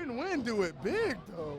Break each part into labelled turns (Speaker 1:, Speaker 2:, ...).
Speaker 1: WinWin do it big, though.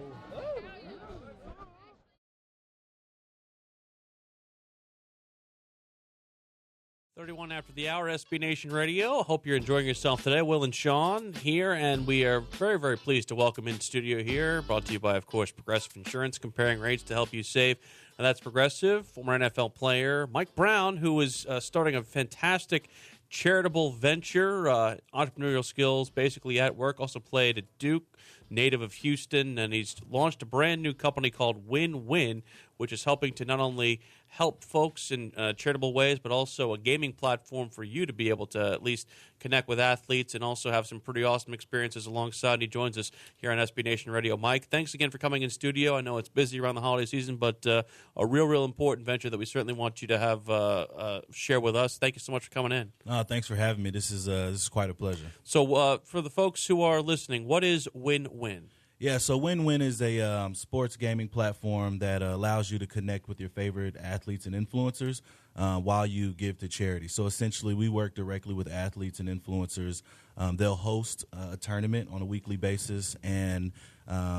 Speaker 2: 31 after the hour, SB Nation Radio. Hope you're enjoying yourself today. Will and Shawn here, and we are very, very pleased to welcome in studio here, brought to you by, of course, Progressive Insurance, comparing rates to help you save. And that's Progressive, former NFL player Mike Brown, who is starting a fantastic charitable venture, entrepreneurial skills, basically at work. Also played at Duke, native of Houston, and he's launched a brand new company called WinWin, which is helping to not only help folks in charitable ways, but also a gaming platform for you to be able to at least connect with athletes and also have some pretty awesome experiences alongside. He joins us here on SB Nation Radio. Mike, thanks again for coming in studio. I know it's busy around the holiday season, but a real important venture that we certainly want you to have share with us. Thank you so much for coming in.
Speaker 3: Thanks for having me. This is quite a pleasure.
Speaker 2: So for the folks who are listening, what is WinWin?
Speaker 3: Yeah, so WinWin is a sports gaming platform that allows you to connect with your favorite athletes and influencers while you give to charity. So essentially, we work directly with athletes and influencers. They'll host a tournament on a weekly basis, and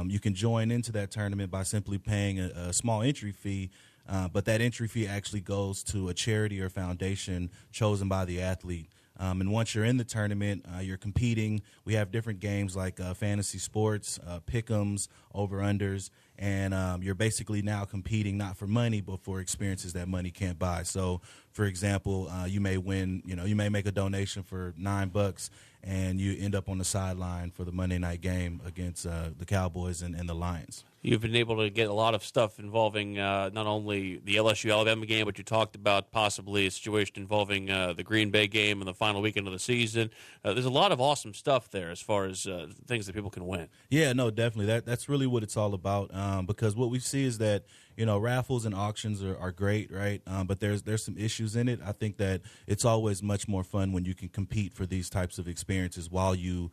Speaker 3: you can join into that tournament by simply paying a small entry fee. But that entry fee actually goes to a charity or foundation chosen by the athlete. And once you're in the tournament, you're competing. We have different games like fantasy sports, pick'ems, over-unders, and you're basically now competing not for money but for experiences that money can't buy. So, for example, you may win. You may make a donation for $9, and you end up on the sideline for the Monday night game against the Cowboys and the Lions.
Speaker 2: You've been able to get a lot of stuff involving not only the LSU-Alabama game, but you talked about possibly a situation involving the Green Bay game in the final weekend of the season. There's a lot of awesome stuff there as far as things that people can win.
Speaker 3: Yeah, no, definitely. That's really what it's all about, because what we see is that, raffles and auctions are great, right? But there's some issues in it. I think that it's always much more fun when you can compete for these types of experiences while you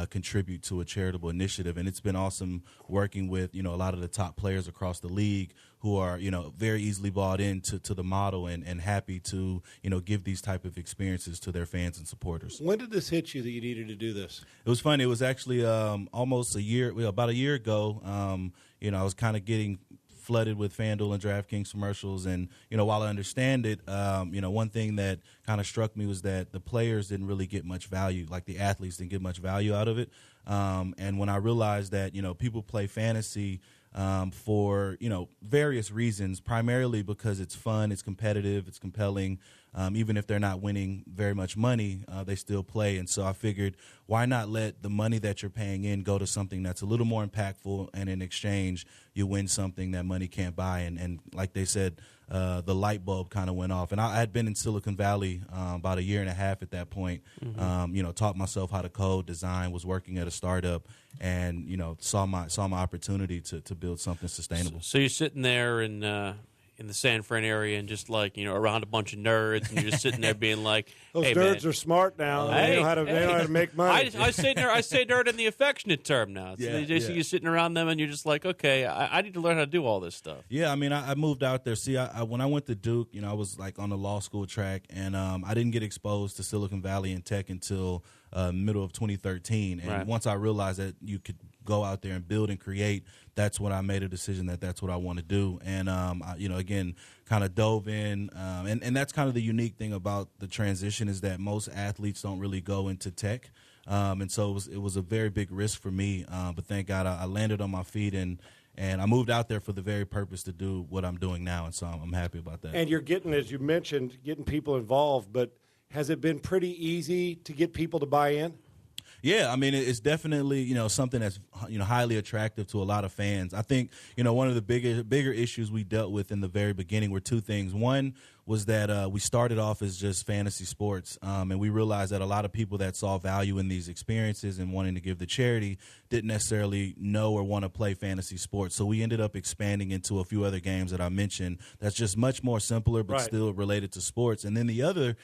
Speaker 3: contribute to a charitable initiative. And it's been awesome working with, a lot of the top players across the league who are, very easily bought into the model and happy to, give these type of experiences to their fans and supporters.
Speaker 4: When did this hit you that you needed to do this?
Speaker 3: It was funny. It was actually almost about a year ago. I was kind of getting flooded with FanDuel and DraftKings commercials, and while I understand it, one thing that kind of struck me was that the players didn't really get much value, like the athletes didn't get much value out of it. And when I realized that people play fantasy for various reasons, primarily because it's fun, it's competitive, it's compelling. Even if they're not winning very much money, they still play. And so I figured, why not let the money that you're paying in go to something that's a little more impactful, and in exchange, you win something that money can't buy. And like they said, the light bulb kind of went off. And I had been in Silicon Valley about a year and a half at that point. Taught myself how to code, design, was working at a startup, and saw my opportunity to build something sustainable.
Speaker 2: So you're sitting there in the San Fran area and just around a bunch of nerds, and you're just sitting there being like,
Speaker 4: those
Speaker 2: hey,
Speaker 4: nerds
Speaker 2: man,
Speaker 4: are smart now. They know how to make money.
Speaker 2: I say nerd in the affectionate term now. So they see you sitting around them, and you're just like, okay, I need to learn how to do all this stuff.
Speaker 3: Yeah, I mean, I moved out there. See, when I went to Duke, I was like on the law school track, and I didn't get exposed to Silicon Valley and tech until middle of 2013. And once I realized that you could go out there and build and create, that's when I made a decision that's what I want to do. And again, kind of dove in, and that's kind of the unique thing about the transition, is that most athletes don't really go into tech, and so it was a very big risk for me. But thank God I landed on my feet, and I moved out there for the very purpose to do what I'm doing now, and so I'm happy about that.
Speaker 4: And you're getting, as you mentioned, getting people involved, but has it been pretty easy to get people to buy in?
Speaker 3: Yeah, I mean, it's definitely, something that's, highly attractive to a lot of fans. I think, one of the bigger issues we dealt with in the very beginning were two things. One was that we started off as just fantasy sports, and we realized that a lot of people that saw value in these experiences and wanting to give to charity didn't necessarily know or want to play fantasy sports. So we ended up expanding into a few other games that I mentioned that's just much more simpler but still related to sports. And then the other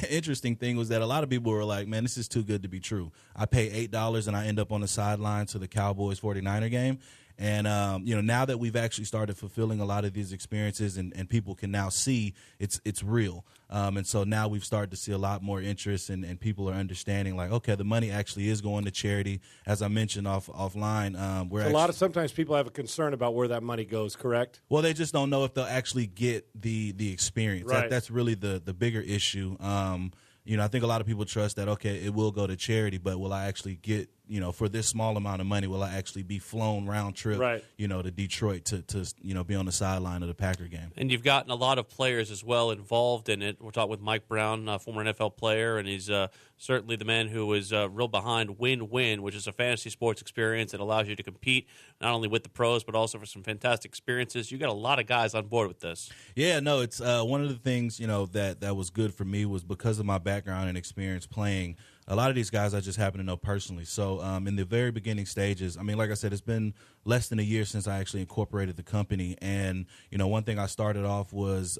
Speaker 3: interesting thing was that a lot of people were like, man, this is too good to be true. I pay $8 and I end up on the sideline to the Cowboys Cowboys 49er game. And, now that we've actually started fulfilling a lot of these experiences and people can now see it's real. And so now we've started to see a lot more interest and people are understanding like, okay, the money actually is going to charity. As I mentioned offline,
Speaker 4: sometimes people have a concern about where that money goes, correct?
Speaker 3: Well, they just don't know if they'll actually get the experience.
Speaker 4: Right.
Speaker 3: That's really the bigger issue. I think a lot of people trust that, okay, it will go to charity, but will I actually get, for this small amount of money, will I actually be flown round trip,
Speaker 4: right,
Speaker 3: to Detroit to be on the sideline of the Packer game?
Speaker 2: And you've gotten a lot of players as well involved in it. We're talking with Mike Brown, former NFL player, and he's certainly the man who is real behind WinWin, which is a fantasy sports experience that allows you to compete not only with the pros but also for some fantastic experiences. You got a lot of guys on board with this.
Speaker 3: Yeah, no, it's one of the things that was good for me was because of my background and experience playing. A lot of these guys I just happen to know personally. So in the very beginning stages, like I said, it's been less than a year since I actually incorporated the company. And, one thing I started off was,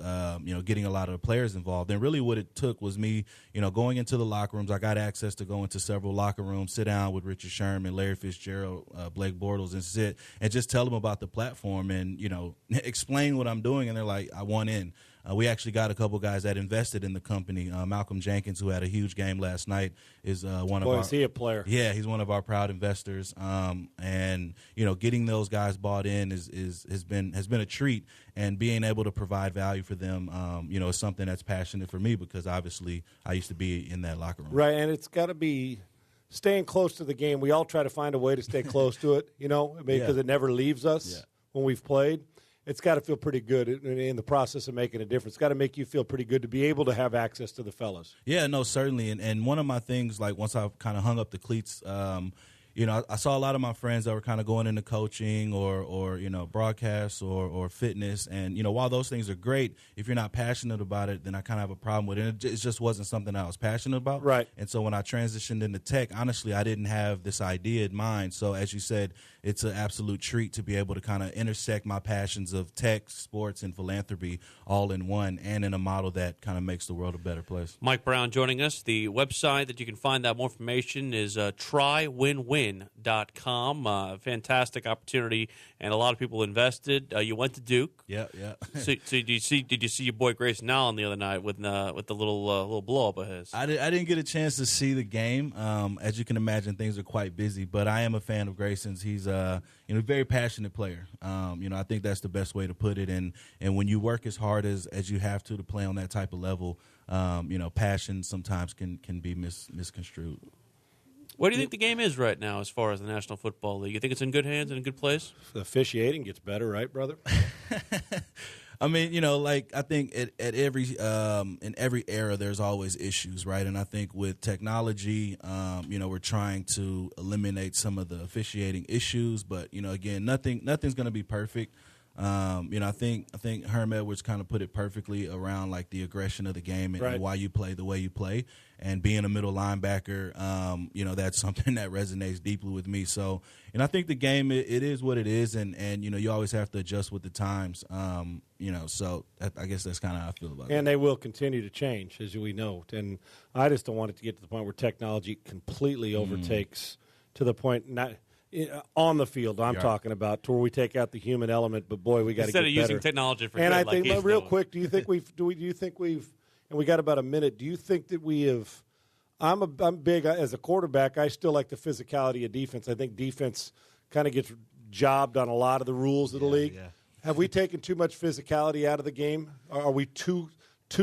Speaker 3: getting a lot of the players involved. And really what it took was me, going into the locker rooms. I got access to go into several locker rooms, sit down with Richard Sherman, Larry Fitzgerald, Blake Bortles, and sit and just tell them about the platform and, explain what I'm doing. And they're like, I want in. We actually got a couple guys that invested in the company. Malcolm Jenkins, who had a huge game last night, is one of our.
Speaker 4: Is he a player?
Speaker 3: Yeah, he's one of our proud investors. And getting those guys bought in has been a treat, and being able to provide value for them, is something that's passionate for me because obviously I used to be in that locker room.
Speaker 4: Right, and it's got to be staying close to the game. We all try to find a way to stay close to it, because it never leaves us when we've played. It's got to feel pretty good in the process of making a difference. It's got to make you feel pretty good to be able to have access to the fellas.
Speaker 3: Yeah, no, certainly. And one of my things, like once I kind of hung up the cleats, I saw a lot of my friends that were kind of going into coaching or broadcast or fitness. And, while those things are great, if you're not passionate about it, then I kind of have a problem with it. It just wasn't something I was passionate about.
Speaker 4: Right.
Speaker 3: And so when I transitioned into tech, honestly, I didn't have this idea in mind. So as you said, it's an absolute treat to be able to kind of intersect my passions of tech, sports, and philanthropy all in one and in a model that kind of makes the world a better place.
Speaker 2: Mike Brown joining us. The website that you can find out more information is trywinwin.com. Fantastic opportunity, and a lot of people invested. You went to Duke.
Speaker 3: Yeah.
Speaker 2: So did you see your boy Grayson Allen the other night with the little blow up of his?
Speaker 3: I didn't get a chance to see the game. As you can imagine, things are quite busy, but I am a fan of Grayson's. He's a very passionate player. I think that's the best way to put it. And when you work as hard as you have to play on that type of level, passion sometimes can be misconstrued.
Speaker 2: Where do you think the game is right now as far as the National Football League? You think it's in good hands and in a good place?
Speaker 4: The officiating gets better, right, brother?
Speaker 3: I think at every in every era there's always issues, right? And I think with technology, we're trying to eliminate some of the officiating issues, but again, nothing's going to be perfect. I think Herm Edwards kind of put it perfectly around like the aggression of the game and why you play the way you play. And being a middle linebacker, that's something that resonates deeply with me. So, I think the game, it is what it is, and you always have to adjust with the times. So I guess that's kind of how I feel about it.
Speaker 4: And they will continue to change, as we know. And I just don't want it to get to the point where technology completely overtakes to the point not on the field. I'm talking about to where we take out the human element. But boy, we got to get better.
Speaker 2: Instead of using technology for
Speaker 4: and
Speaker 2: good,
Speaker 4: I think,
Speaker 2: like
Speaker 4: real quick, do you think we've? And we got about a minute. Do you think that we have? I'm big as a quarterback. I still like the physicality of defense. I think defense kind of gets jobbed on a lot of the rules of the league.
Speaker 3: Yeah.
Speaker 4: Have we taken too much physicality out of the game? Are we too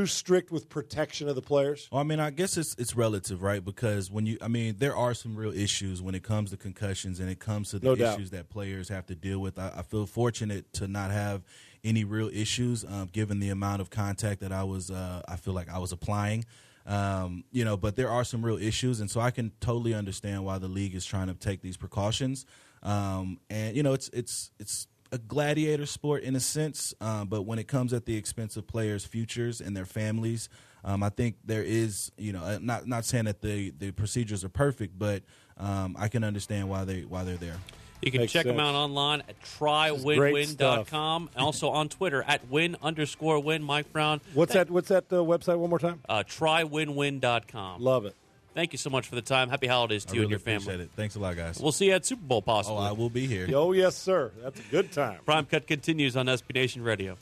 Speaker 4: strict with protection of the players?
Speaker 3: Well, I guess it's relative, right? Because there are some real issues when it comes to concussions and it comes to the issues that players have to deal with. I feel fortunate to not have any real issues, given the amount of contact that I feel like I was applying. But there are some real issues, and so I can totally understand why the league is trying to take these precautions. It's a gladiator sport in a sense, but when it comes at the expense of players' futures and their families, I think there is, not saying that the procedures are perfect, but I can understand why they're there.
Speaker 2: You can check them out online at trywinwin.com and also on Twitter at win_win. Mike Brown.
Speaker 4: What's that website one more time?
Speaker 2: Trywinwin.com.
Speaker 4: Love it.
Speaker 2: Thank you so much for the time. Happy holidays to you and your family.
Speaker 3: Appreciate it. Thanks a lot, guys.
Speaker 2: We'll see you at Super Bowl, possibly.
Speaker 3: I will be here.
Speaker 4: Oh, yes, sir. That's a good time.
Speaker 2: Prime Cut continues on SB Nation Radio.